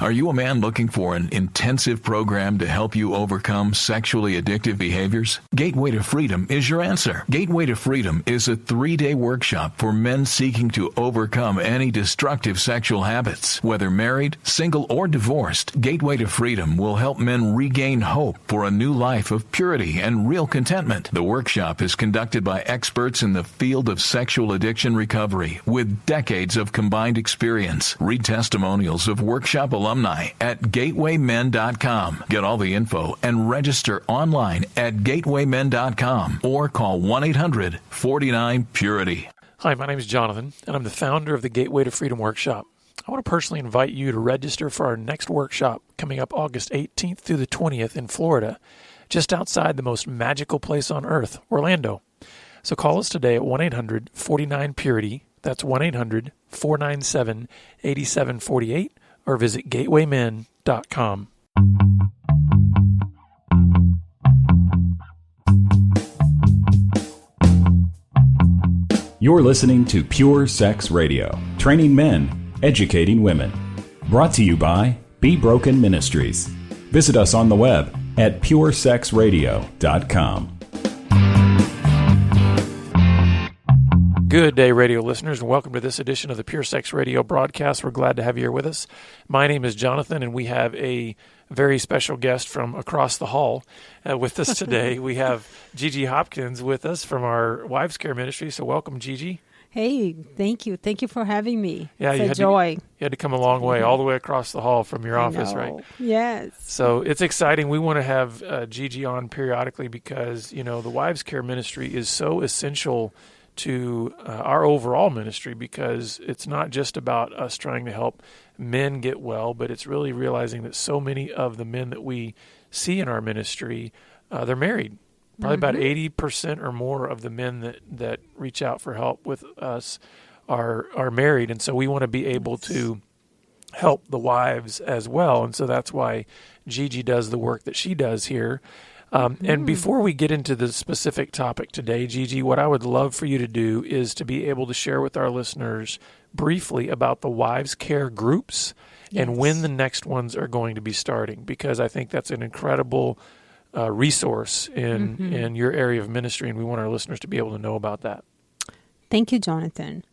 Are you a man looking for an intensive program to help you overcome sexually addictive behaviors? Gateway to Freedom is your answer. Gateway to Freedom is a 3-day workshop for men seeking to overcome any destructive sexual habits. Whether married, single, or divorced, Gateway to Freedom will help men regain hope for a new life of purity and real contentment. The workshop is conducted by experts in the field of sexual addiction recovery with decades of combined experience. Read testimonials of workshop alumni at gatewaymen.com. Get all the info and register online at gatewaymen.com or call 1-800-49-PURITY. Hi, my name is Jonathan, and I'm the founder of the Gateway to Freedom Workshop. I want to personally invite you to register for our next workshop coming up August 18th through the 20th in Florida, just outside the most magical place on earth, Orlando. So call us today at 1-800-49-PURITY. That's 1-800-497-8748. or visit gatewaymen.com. You're listening to Pure Sex Radio, training men, educating women. Brought to you by Be Broken Ministries. Visit us on the web at puresexradio.com. Good day, radio listeners, and welcome to this edition of the Pure Sex Radio broadcast. We're glad to have you here with us. My name is Jonathan, and we have a very special guest from across the hall with us today. We have Gigi Hopkins with us from our Wives Care Ministry. So welcome, Gigi. Hey, thank you. Thank you for having me. Yeah, it's a joy. You had to come a long way, all the way across the hall from your office, right? Yes. So it's exciting. We want to have Gigi on periodically because, you know, the Wives Care Ministry is so essential to our overall ministry, because it's not just about us trying to help men get well, but it's really realizing that so many of the men that we see in our ministry, they're married. Probably about 80% or more of the men that reach out for help with us are married, and so we want to be able to help the wives as well, and so that's why Gigi does the work that she does here. And before we get into the specific topic today, Gigi, what I would love for you to do is to be able to share with our listeners briefly about the Wives Care groups and when the next ones are going to be starting, because I think that's an incredible resource in your area of ministry, and we want our listeners to be able to know about that. Thank you, Jonathan.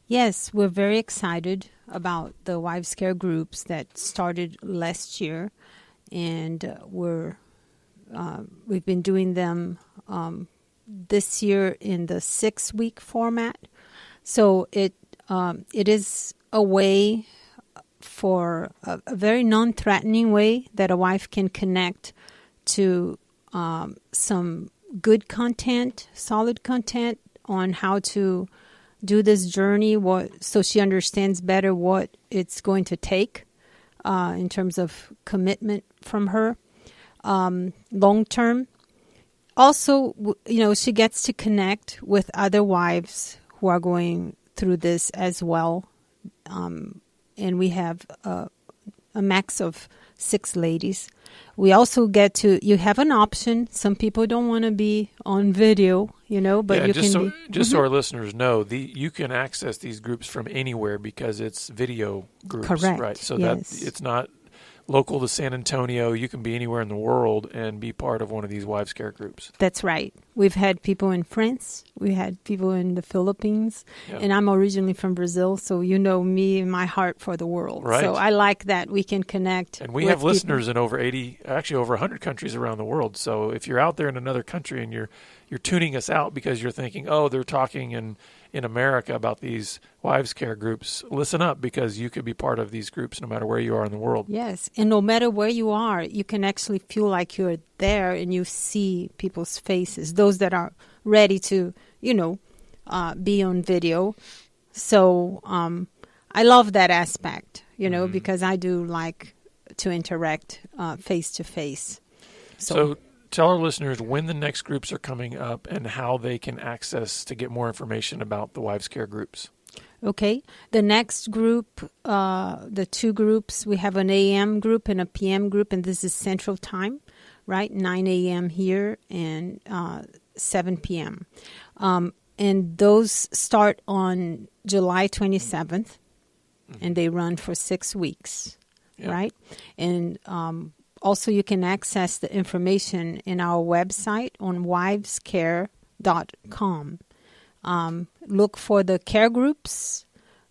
Yes, we're very excited about the Wives Care groups that started last year, and we've been doing them this year in the 6-week format. So it is a way for a very non-threatening way that a wife can connect to some good content, solid content on how to do this journey, so she understands better what it's going to take in terms of commitment from her. Long term. Also, she gets to connect with other wives who are going through this as well. And we have a max of 6 ladies. We also you have an option. Some people don't want to be on video, but you can so our listeners know, you can access these groups from anywhere because it's video groups. Correct. Right. So yes. that it's not local to San Antonio. You can be anywhere in the world and be part of one of these Wives Care groups. That's right. We've had people in France. We had people in the Philippines. Yeah. And I'm originally from Brazil, so you know me and my heart for the world. Right. So I like that we can connect. And we have listeners in over 100 countries around the world. So if you're out there in another country and you're tuning us out because you're thinking, oh, they're talking in America about these Wives Care groups, listen up, because you could be part of these groups no matter where you are in the world. Yes, and no matter where you are, you can actually feel like you're there and you see people's faces, those that are ready to, be on video. So I love that aspect, because I do like to interact face-to-face. So tell our listeners when the next groups are coming up and how they can access to get more information about the Wives Care groups. Okay. The next group, the 2 groups, we have an AM group and a PM group, and this is Central Time, right? 9 a.m. here and 7 p.m. And those start on July 27th. and they run for 6 weeks, Yeah. right? And also you can access the information in our website on wivescare.com. Look for the care groups,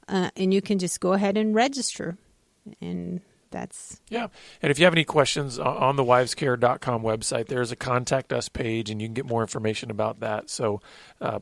and you can just go ahead and register. And that's... Yeah. And if you have any questions on the wivescare.com website, there's a contact us page, and you can get more information about that. So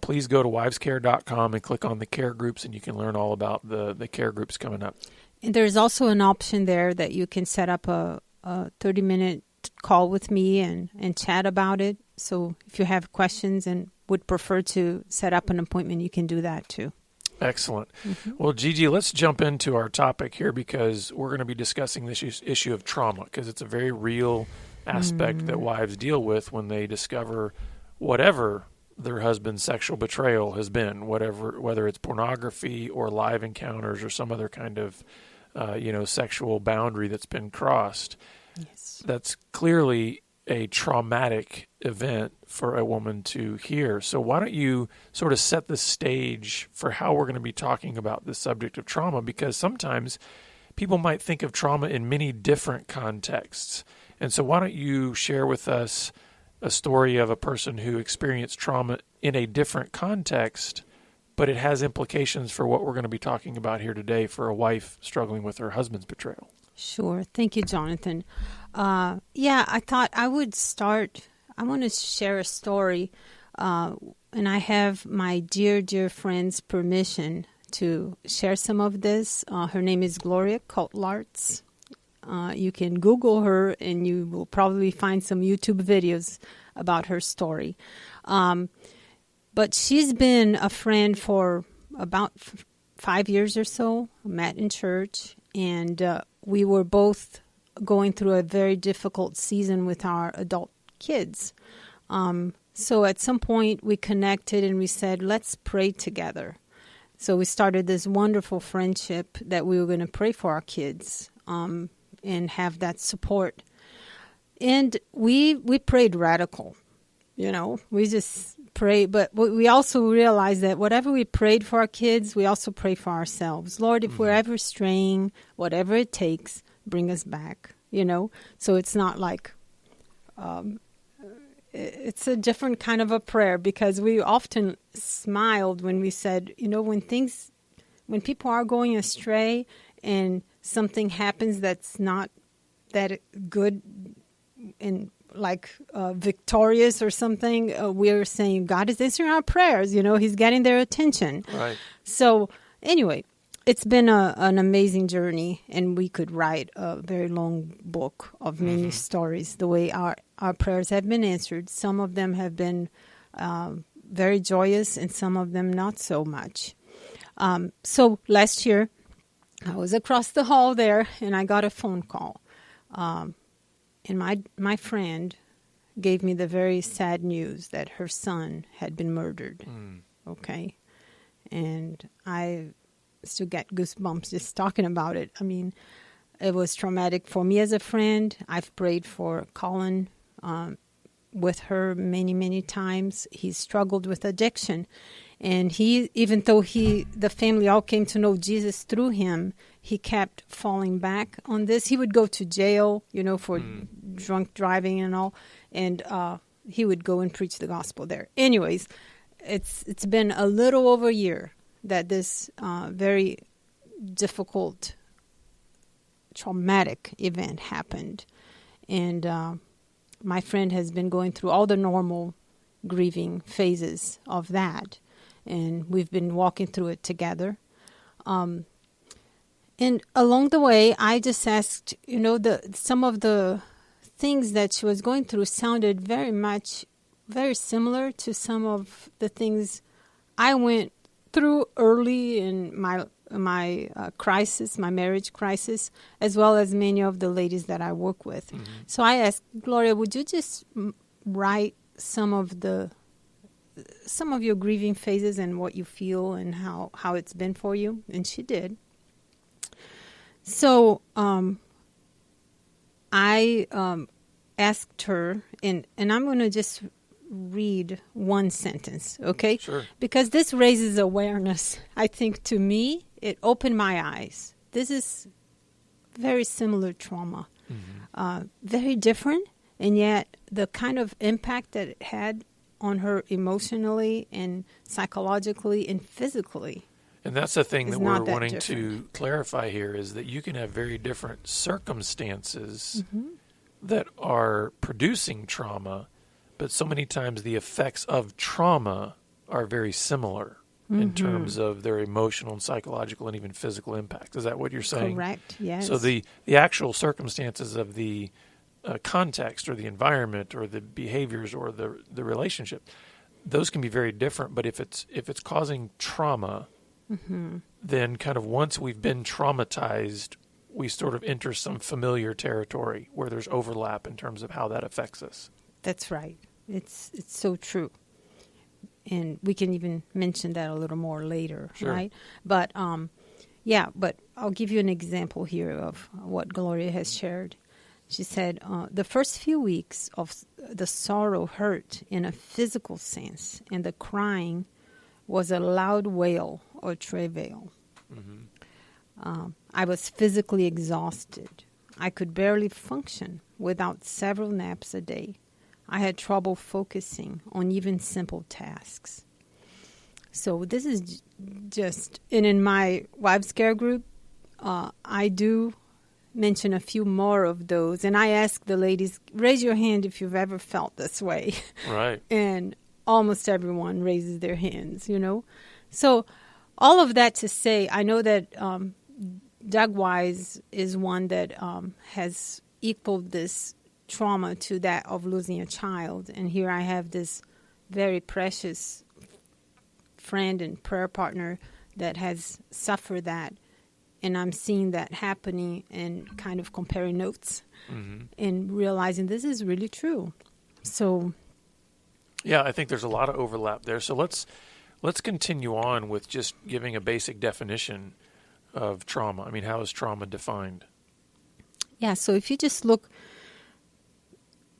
please go to wivescare.com and click on the care groups, and you can learn all about the care groups coming up. And there's also an option there that you can set up a 30-minute call with me and chat about it. So if you have questions and would prefer to set up an appointment, you can do that too. Excellent. Well, Gigi, let's jump into our topic here, because we're going to be discussing this issue of trauma, because it's a very real aspect that wives deal with when they discover whatever their husband's sexual betrayal has been, whether it's pornography or live encounters or some other kind of sexual boundary that's been crossed. Yes. That's clearly a traumatic event for a woman to hear. So why don't you sort of set the stage for how we're going to be talking about the subject of trauma, because sometimes people might think of trauma in many different contexts. And so why don't you share with us a story of a person who experienced trauma in a different context, but it has implications for what we're going to be talking about here today for a wife struggling with her husband's betrayal. Sure. Thank you, Jonathan. I thought I would start. I want to share a story, and I have my dear, dear friend's permission to share some of this. Her name is Gloria Kotlarts. You can Google her, and you will probably find some YouTube videos about her story. But she's been a friend for about 5 years or so. Met in church, and we were both going through a very difficult season with our adult kids. So at some point we connected and we said, let's pray together. So we started this wonderful friendship that we were going to pray for our kids and have that support. And we prayed radical, we just prayed. But we also realized that whatever we prayed for our kids, we also pray for ourselves. Lord, if we're ever straying, whatever it takes, bring us back, So it's not like, it's a different kind of a prayer, because we often smiled when we said, when people are going astray and something happens that's not that good and victorious or something, we're saying God is answering our prayers, He's getting their attention. Right. So anyway, it's been an amazing journey, and we could write a very long book of many stories, the way our prayers have been answered. Some of them have been very joyous, and some of them not so much. So last year, I was across the hall there, and I got a phone call. And my friend gave me the very sad news that her son had been murdered. Okay. And I still get goosebumps just talking about it. I mean, it was traumatic for me as a friend. I've prayed for Colin with her many, many times. He struggled with addiction. And even though the family all came to know Jesus through him, he kept falling back on this. He would go to jail, for drunk driving and all. And he would go and preach the gospel there. Anyways, it's been a little over a year that this very difficult, traumatic event happened. And my friend has been going through all the normal grieving phases of that. And we've been walking through it together. And along the way, I just asked, some of the things that she was going through sounded very similar to some of the things I went through early in my crisis, my marriage crisis, as well as many of the ladies that I work with. So I asked Gloria, would you just write some of your grieving phases and what you feel and how it's been for you? And she did. So I asked her, and I'm going to just read one sentence, okay? Sure. Because this raises awareness. I think to me, it opened my eyes. this is very similar trauma, very different, and yet the kind of impact that it had on her emotionally and psychologically and physically. And that's the thing that we're wanting different. to clarify here, is that you can have very different circumstances that are producing trauma, but so many times the effects of trauma are very similar in terms of their emotional and psychological and even physical impact. Is that what you're saying? Correct, yes. So the actual circumstances of the context or the environment or the behaviors or the relationship, those can be very different. But if it's causing trauma, then kind of once we've been traumatized, we sort of enter some familiar territory where there's overlap in terms of how that affects us. That's right. It's so true. And we can even mention that a little more later, Sure. right? But but I'll give you an example here of what Gloria has shared. She said, the first few weeks of the sorrow hurt in a physical sense, and the crying was a loud wail or travail. I was physically exhausted. I could barely function without several naps a day. I had trouble focusing on even simple tasks. So this is just, and in my wives' care group, I do mention a few more of those. And I ask the ladies, raise your hand if you've ever felt this way. Right. And almost everyone raises their hands, you know. So all of that to say, I know that Doug Wise is one that has equaled this trauma to that of losing a child. And here I have this very precious friend and prayer partner that has suffered that. And I'm seeing that happening and kind of comparing notes and realizing this is really true. So, yeah, I think there's a lot of overlap there. So let's continue on with just giving a basic definition of trauma. I mean, how is trauma defined? Yeah, so if you just look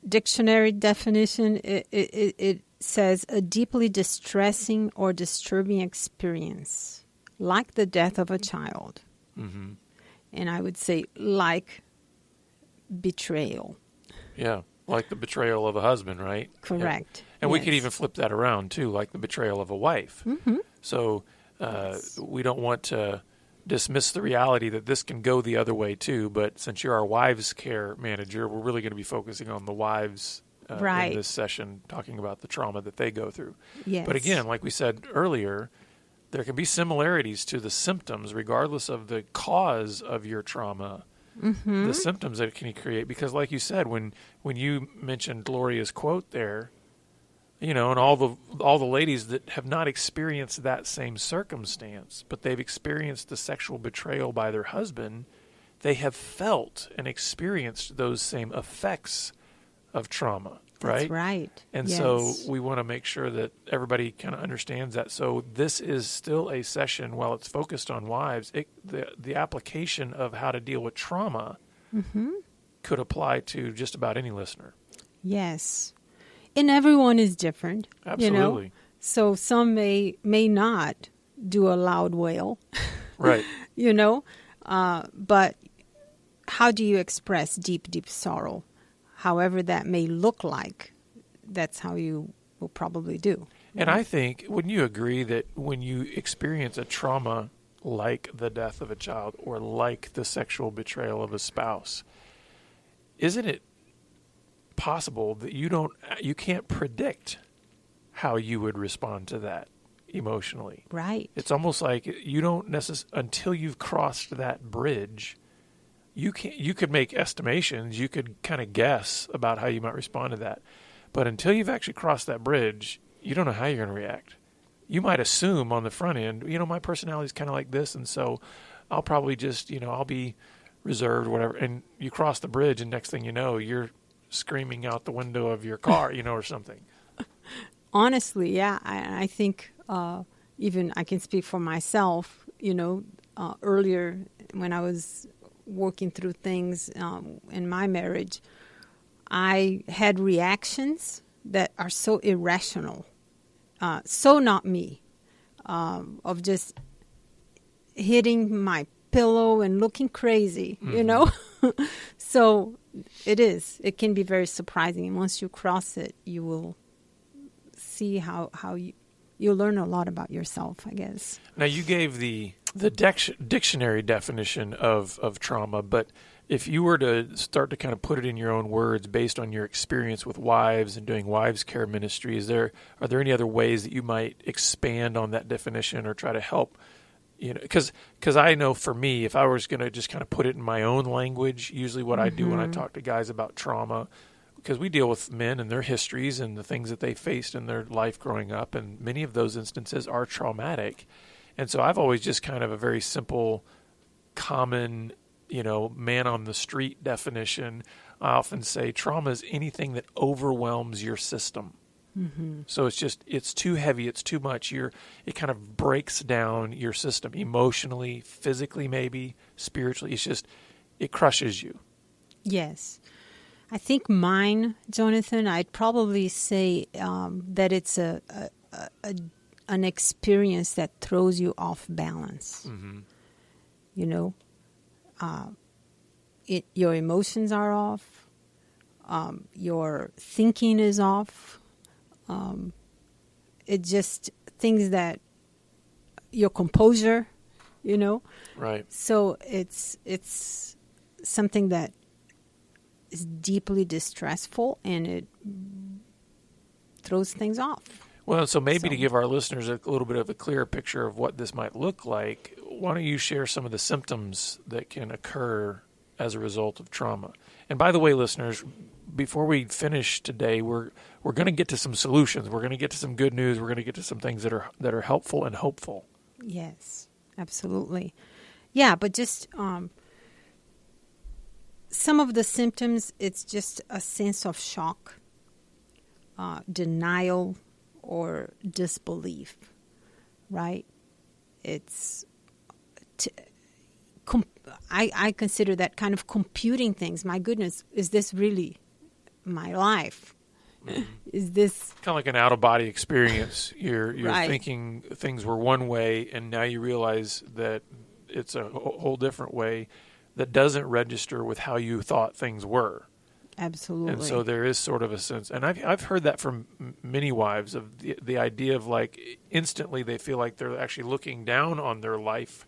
dictionary definition, it says a deeply distressing or disturbing experience, like the death of a child. And I would say like betrayal. Yeah, like the betrayal of a husband, right? Correct. Yeah. And we Yes. could even flip that around, too, like the betrayal of a wife. So we don't want to dismiss the reality that this can go the other way, too. But since you're our wives' care manager, we're really going to be focusing on the wives Right. in this session, talking about the trauma that they go through. Yes. But again, like we said earlier, there can be similarities to the symptoms, regardless of the cause of your trauma, the symptoms that it can create. Because like you said, when you mentioned Gloria's quote there, you know, and all the ladies that have not experienced that same circumstance, but they've experienced the sexual betrayal by their husband, they have felt and experienced those same effects of trauma, right? That's right. And Yes. so we want to make sure that everybody kind of understands that. So this is still a session, while it's focused on wives, the application of how to deal with trauma could apply to just about any listener. Yes. And everyone is different. Absolutely. You know? So some may not do a loud wail, Right. you know, but how do you express deep, deep sorrow? However that may look like, that's how you will probably do. And I think, wouldn't you agree that when you experience a trauma like the death of a child or like the sexual betrayal of a spouse, isn't it possible that you can't predict how you would respond to that emotionally? Right. It's almost like you don't until you've crossed that bridge. You could make estimations. You could kind of guess about how you might respond to that. But until you've actually crossed that bridge, you don't know how you're going to react. You might assume on the front end, you know, my personality is kind of like this, and so I'll probably just, you know, I'll be reserved, whatever. And you cross the bridge, and next thing you know, you're screaming out the window of your car, you know, or something. Honestly, yeah, I think even I can speak for myself, you know, earlier when I was working through things in my marriage, I had reactions that are so irrational, so not me, of just hitting my pillow and looking crazy, you know? So it can be very surprising. And once you cross it, you will see how you'll learn a lot about yourself, I guess. Now, you gave the dictionary definition of trauma, but if you were to start to kind of put it in your own words based on your experience with wives and doing wives care ministry, are there any other ways that you might expand on that definition or try to help? You know, because I know for me, if I was going to just kind of put it in my own language, usually what I do when I talk to guys about trauma, because we deal with men and their histories and the things that they faced in their life growing up, and many of those instances are traumatic. And so I've always just kind of a very simple, common, man on the street definition. I often say trauma is anything that overwhelms your system. So it's too heavy, it's too much. It kind of breaks down your system emotionally, physically, maybe spiritually. It crushes you. Yes. I think mine, Jonathan, I'd probably say that it's an experience that throws you off balance. Your emotions are off. Your thinking is off. It just things that your composure, Right. So it's something that is deeply distressful, and it throws things off. Well, so maybe to give our listeners a little bit of a clearer picture of what this might look like, why don't you share some of the symptoms that can occur as a result of trauma? And by the way, listeners, before we finish today, we're going to get to some solutions. We're going to get to some good news. We're going to get to some things that are helpful and hopeful. Yes, absolutely. Yeah, but just some of the symptoms, it's just a sense of shock, denial, or disbelief, right? It's I consider that kind of computing things. My goodness, is this really my life? Is this kind of like an out-of-body experience? You're right. thinking things were one way, and now you realize that it's a whole different way that doesn't register with how you thought things were. Absolutely. And so there is sort of a sense, and I've heard that from many wives, of the idea of like instantly they feel like they're actually looking down on their life,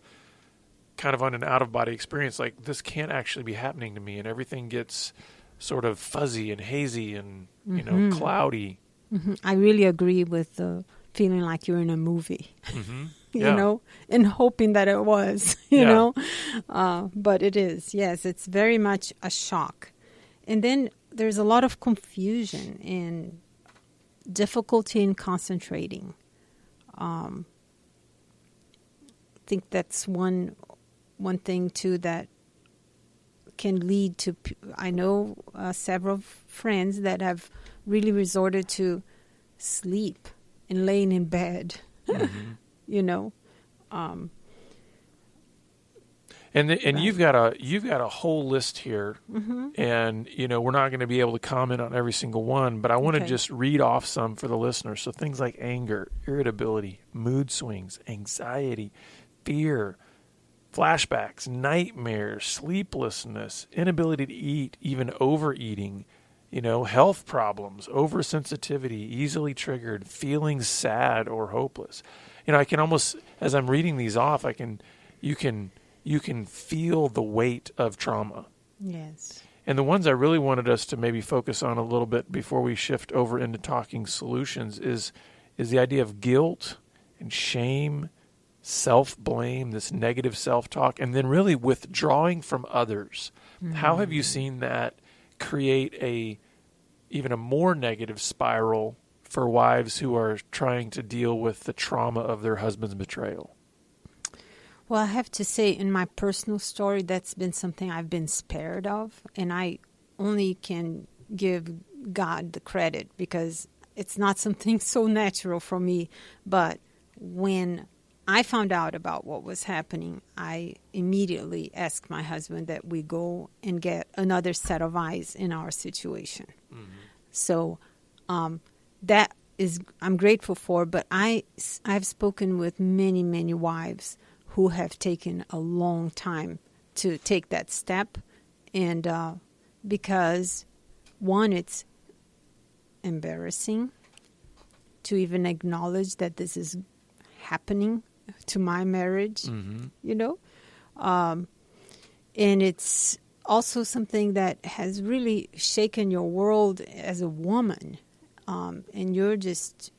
kind of on an out-of-body experience, like this can't actually be happening to me, and everything gets sort of fuzzy and hazy and cloudy. I really agree with the feeling like you're in a movie, Yeah. and hoping that it was, you know, but it is. Yes, it's very much a shock. And then there's a lot of confusion and difficulty in concentrating. I think that's one thing too that can lead to. I know several friends that have really resorted to sleep and laying in bed. And you've got a whole list here, and we're not going to be able to comment on every single one, but I want to just read off some for the listeners. So things like anger, irritability, mood swings, anxiety, fear, flashbacks, nightmares, sleeplessness, inability to eat, even overeating, health problems, oversensitivity, easily triggered, feeling sad or hopeless. I can almost, as I'm reading these off, you can feel the weight of trauma. Yes. And the ones I really wanted us to maybe focus on a little bit before we shift over into talking solutions is the idea of guilt and shame, self-blame, this negative self-talk, and then really withdrawing from others. How have you seen that create even a more negative spiral for wives who are trying to deal with the trauma of their husband's betrayal? Well, I have to say, in my personal story, that's been something I've been spared of, and I only can give God the credit because it's not something so natural for me. But when I found out about what was happening, I immediately asked my husband that we go and get another set of eyes in our situation. So I'm grateful for, but I've spoken with many, many wives who have taken a long time to take that step. And because, one, it's embarrassing to even acknowledge that this is happening to my marriage, you know. And it's also something that has really shaken your world as a woman. And you're just,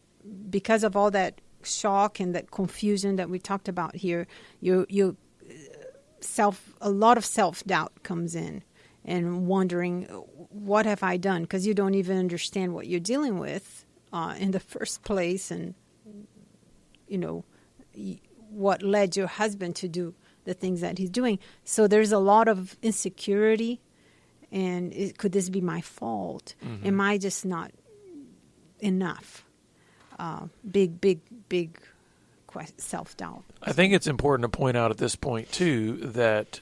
because of all that shock and that confusion that we talked about here, you a lot of self-doubt comes in, and wondering, what have I done? Because you don't even understand what you're dealing with in the first place, and you know what led your husband to do the things that he's doing. So there's a lot of insecurity, and could this be my fault? Am I just not enough? Big self-doubt. I think it's important to point out at this point, too, that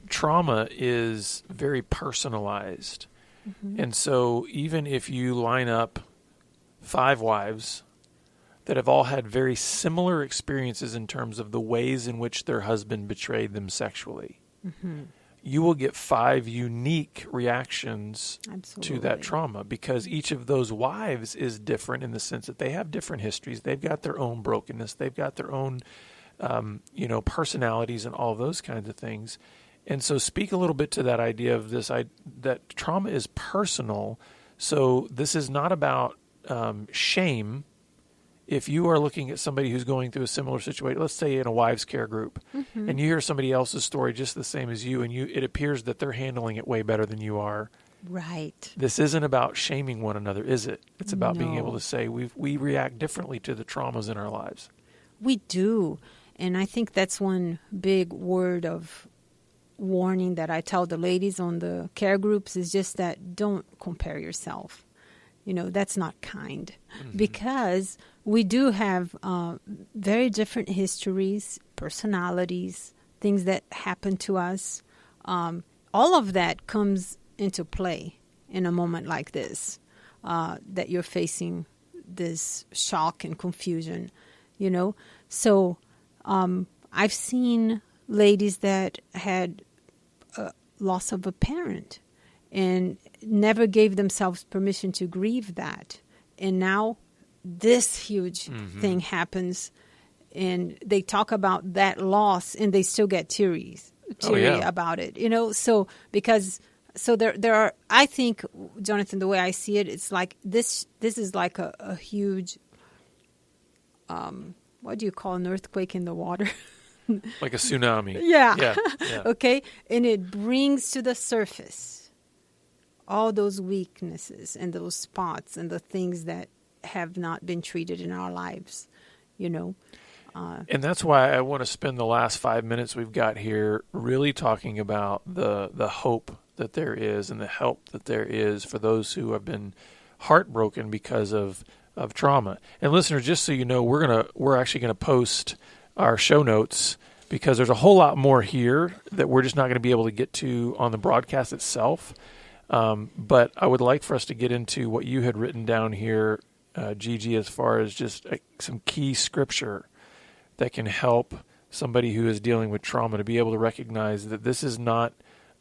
trauma is very personalized. And so even if you line up 5 wives that have all had very similar experiences in terms of the ways in which their husband betrayed them sexually, you will get 5 unique reactions to that trauma, because each of those wives is different in the sense that they have different histories. They've got their own brokenness. They've got their own, personalities and all those kinds of things. And so speak a little bit to that idea of this, that trauma is personal. So this is not about shame. If you are looking at somebody who's going through a similar situation, let's say in a wives' care group, and you hear somebody else's story just the same as you, and it appears that they're handling it way better than you are. Right. This isn't about shaming one another, is it? It's about being able to say we react differently to the traumas in our lives. We do. And I think that's one big word of warning that I tell the ladies on the care groups, is just that don't compare yourself. That's not kind, because we do have very different histories, personalities, things that happen to us. All of that comes into play in a moment like this, that you're facing this shock and confusion, So I've seen ladies that had loss of a parent and never gave themselves permission to grieve that. And now this huge thing happens, and they talk about that loss, and they still get teary about it. So there are, I think, Jonathan, the way I see it, it's like this is like a huge, what do you call an earthquake in the water? Like a tsunami. Yeah. Okay. And it brings to the surface all those weaknesses and those spots and the things that have not been treated in our lives, And that's why I want to spend the last 5 minutes we've got here really talking about the hope that there is and the help that there is for those who have been heartbroken because of trauma. And listeners, just so you know, we're actually gonna post our show notes, because there's a whole lot more here that we're just not going to be able to get to on the broadcast itself. But I would like for us to get into what you had written down here, Gigi, as far as just some key scripture that can help somebody who is dealing with trauma to be able to recognize that this is not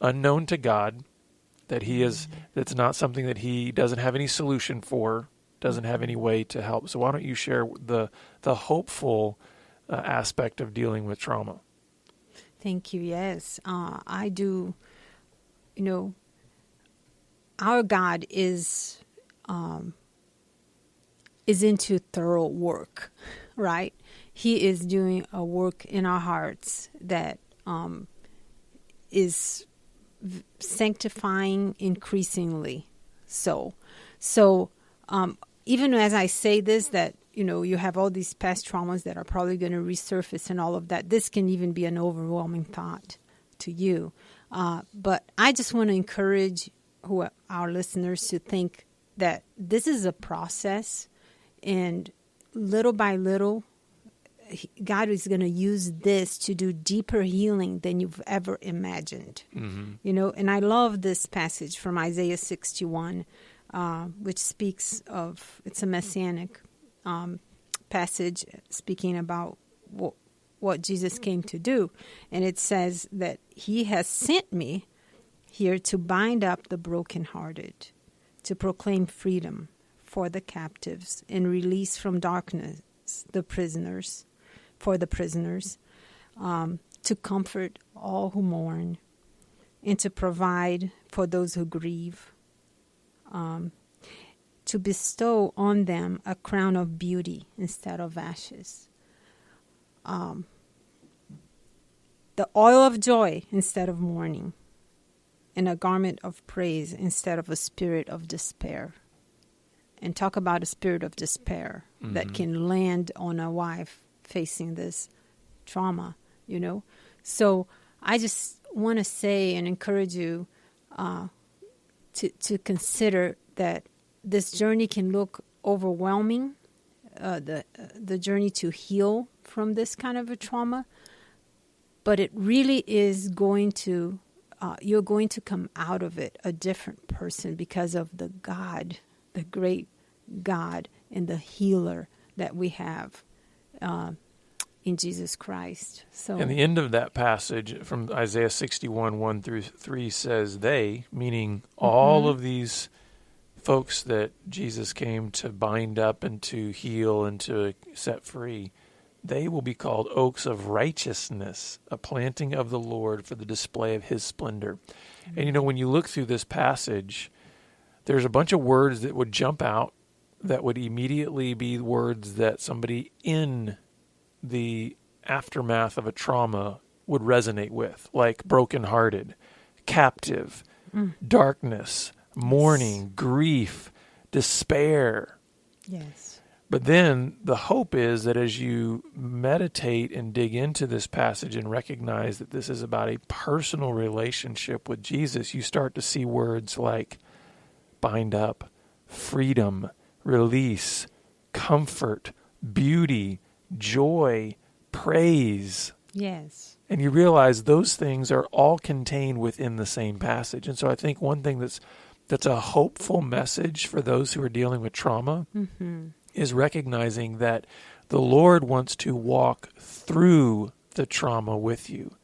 unknown to God, that's not something that he doesn't have any solution for, doesn't have any way to help. So why don't you share the hopeful aspect of dealing with trauma? Thank you. Yes, I do. Our God is into thorough work, right? He is doing a work in our hearts that is sanctifying increasingly. So even as I say this, that you have all these past traumas that are probably going to resurface and all of that, this can even be an overwhelming thought to you. But I just want to encourage our listeners to think that this is a process, and little by little, God is going to use this to do deeper healing than you've ever imagined. And I love this passage from Isaiah 61, which speaks of, it's a messianic passage speaking about what Jesus came to do. And it says that he has sent me here to bind up the brokenhearted, to proclaim freedom for the captives and release from darkness the prisoners, to comfort all who mourn, and to provide for those who grieve, to bestow on them a crown of beauty instead of ashes, the oil of joy instead of mourning, and a garment of praise instead of a spirit of despair. And talk about a spirit of despair that can land on a wife facing this trauma, you know. So I just want to say and encourage you to consider that this journey can look overwhelming, the journey to heal from this kind of a trauma, but it really is going to, you're going to come out of it a different person because of the God, the great God and the healer that we have in Jesus Christ. So, and the end of that passage from Isaiah 61, 1 through 3 says they, meaning all of these folks that Jesus came to bind up and to heal and to set free, they will be called oaks of righteousness, a planting of the Lord for the display of his splendor. And, you know, when you look through this passage, there's a bunch of words that would jump out that would immediately be words that somebody in the aftermath of a trauma would resonate with, like brokenhearted, captive, darkness, mourning, grief, despair. yes. But then the hope is that as you meditate and dig into this passage and recognize that this is about a personal relationship with Jesus, you start to see words like bind up, freedom, release, comfort, beauty, joy, praise. Yes. And you realize those things are all contained within the same passage. And so I think one thing that's a hopeful message for those who are dealing with trauma is recognizing that the Lord wants to walk through the trauma with you,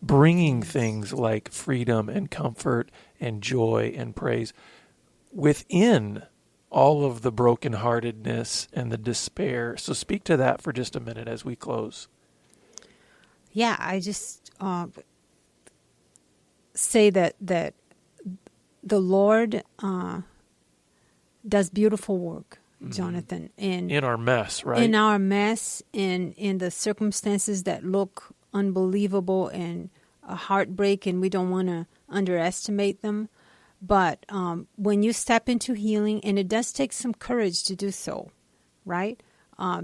bringing things like freedom and comfort and joy and praise within all of the brokenheartedness and the despair. So speak to that for just a minute as we close. Yeah, I just say that the Lord does beautiful work, Jonathan, In our mess, right? in our mess, in the circumstances that look unbelievable and a heartbreak, and we don't want to underestimate them. But when you step into healing, and it does take some courage to do so, right?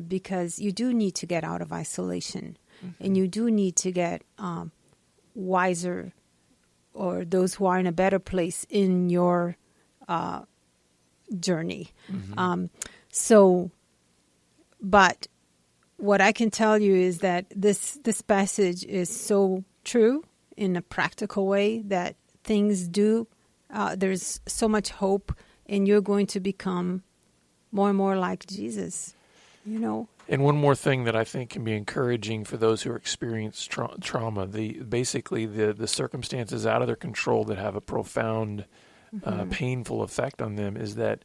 Because you do need to get out of isolation, and you do need to get wiser, or those who are in a better place in your journey. But what I can tell you is that this passage is so true in a practical way that things do. There's so much hope, and you're going to become more and more like Jesus, you know. And one more thing that I think can be encouraging for those who experience trauma, basically the circumstances out of their control that have a profound, painful effect on them, is that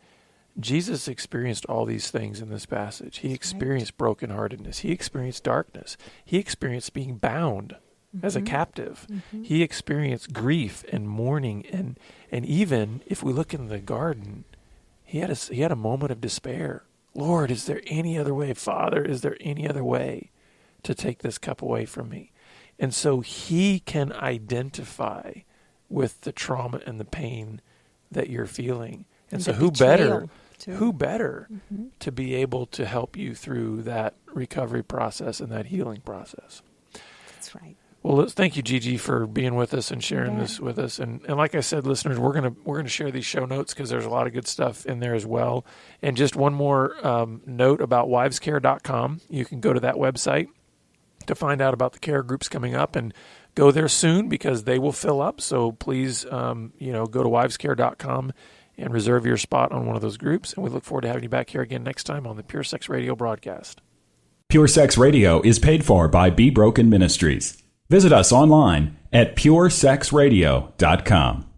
Jesus experienced all these things in this passage. He experienced brokenheartedness. He experienced darkness. He experienced being bound as a captive. He experienced grief and mourning, and even if we look in the garden, he had a moment of despair. Lord, is there any other way? Father, is there any other way to take this cup away from me? And so he can identify with the trauma and the pain that you're feeling. And so who better to be able to help you through that recovery process and that healing process? That's right. Well, thank you, Gigi, for being with us and sharing this with us. And like I said, listeners, we're gonna share these show notes because there's a lot of good stuff in there as well. And just one more note about wivescare.com. You can go to that website to find out about the care groups coming up, and go there soon because they will fill up. So please, go to wivescare.com and reserve your spot on one of those groups. And we look forward to having you back here again next time on the Pure Sex Radio broadcast. Pure Sex Radio is paid for by Be Broken Ministries. Visit us online at puresexradio.com.